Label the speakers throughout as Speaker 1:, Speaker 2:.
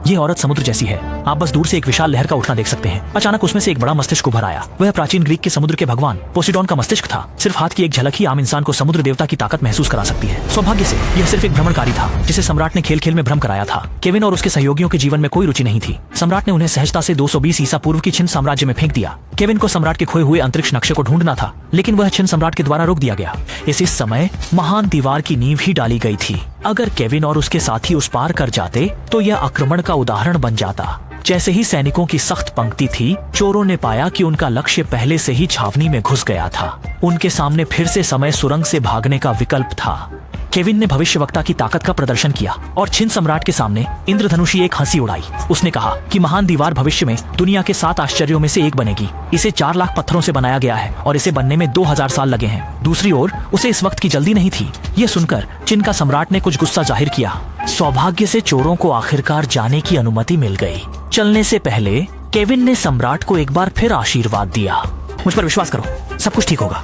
Speaker 1: ये औरत समुद्र जैसी है, आप बस दूर से एक विशाल लहर का उठना देख सकते हैं। अचानक उसमें से एक बड़ा मस्तिष्क उभर आया। वह प्राचीन ग्रीक के समुद्र के भगवान पोसिडॉन का मस्तिष्क था। सिर्फ हाथ की एक झलक ही आम इंसान को समुद्र देवता की ताकत महसूस करा सकती है। सौभाग्य से यह सिर्फ एक भ्रमणकारी था जिसे सम्राट ने खेल खेल में भ्रम कराया था। केविन और उसके सहयोगियों के जीवन में कोई रुचि नहीं थी। सम्राट ने उन्हें सहजता से 220 ईसा पूर्व की छिन्न साम्राज्य में फेंक दिया। केविन को सम्राट के खोए हुए अंतरिक्ष नक्शे को ढूंढना था, लेकिन वह छिन्न सम्राट के द्वारा रोक दिया गया। इस समय महान दीवार की नींव ही डाली गई थी। अगर केविन और उसके साथी उस पार कर जाते तो यह आक्रमण का उदाहरण बन जाता। जैसे ही सैनिकों की सख्त पंक्ति थी, चोरों ने पाया कि उनका लक्ष्य पहले से ही छावनी में घुस गया था। उनके सामने फिर से समय सुरंग से भागने का विकल्प था। केविन ने भविष्यवक्ता की ताकत का प्रदर्शन किया और छिन्न सम्राट के सामने इंद्रधनुषी एक हंसी उड़ाई। उसने कहा कि महान दीवार भविष्य में दुनिया के 7 आश्चर्यों में से एक बनेगी। इसे 4 लाख पत्थरों से बनाया गया है और इसे बनने में 2000 साल लगे हैं। दूसरी ओर उसे इस वक्त की जल्दी नहीं थी। यह सुनकर छिन्न का सम्राट ने कुछ गुस्सा जाहिर किया। सौभाग्य से चोरों को आखिरकार जाने की अनुमति मिल गई। चलने से पहले केविन ने सम्राट को एक बार फिर आशीर्वाद दिया। मुझ पर विश्वास करो, सब कुछ ठीक होगा।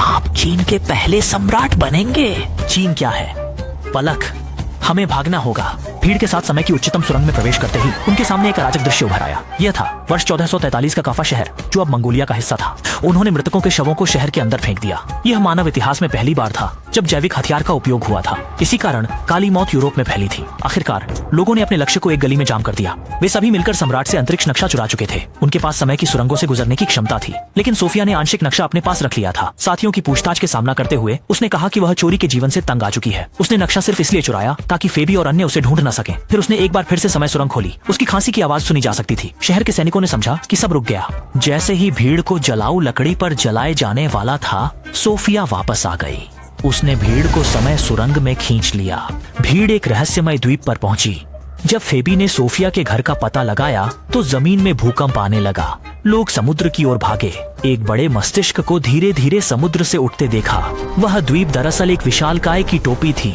Speaker 1: आप चीन के पहले सम्राट बनेंगे। चीन क्या है? पलक। हमें भागना होगा। भीड़ के साथ समय की उच्चतम सुरंग में प्रवेश करते ही उनके सामने एक अराजक दृश्य उभर आया। यह था वर्ष 1443 का काफा शहर, जो अब मंगोलिया का हिस्सा था। उन्होंने मृतकों के शवों को शहर के अंदर फेंक दिया। यह मानव इतिहास में पहली बार था जब जैविक हथियार का उपयोग हुआ था। इसी कारण काली मौत यूरोप में फैली थी। आखिरकार लोगों ने अपने लक्ष्य को एक गली में जाम कर दिया। वे सभी मिलकर सम्राट से अंतरिक्ष नक्शा चुरा चुके थे। उनके पास समय की सुरंगों से गुजरने की क्षमता थी, लेकिन सोफिया ने आंशिक नक्शा अपने पास रख लिया था। साथियों की पूछताछ के सामना करते हुए उसने कहा कि वह चोरी के जीवन से तंग आ चुकी है। उसने नक्शा सिर्फ इसलिए चुराया ताकि फेबी और अन्य उसे ढूंढ न सके। फिर उसने एक बार फिर से समय सुरंग खोली। उसकी खांसी की आवाज सुनी जा सकती थी। शहर के सैनिकों ने समझा कि सब रुक गया। जैसे ही भीड़ को जलाऊ लकड़ी पर जलाए जाने वाला था, सोफिया वापस आ गई। उसने भीड़ को समय सुरंग में खींच लिया। भीड़ एक रहस्यमय द्वीप पर पहुंची। जब फेबी ने सोफिया के घर का पता लगाया तो जमीन में भूकंप आने लगा। लोग समुद्र की ओर भागे। एक बड़े मस्तिष्क को धीरे धीरे समुद्र से उठते देखा। वह द्वीप दरअसल एक विशालकाय की टोपी थी।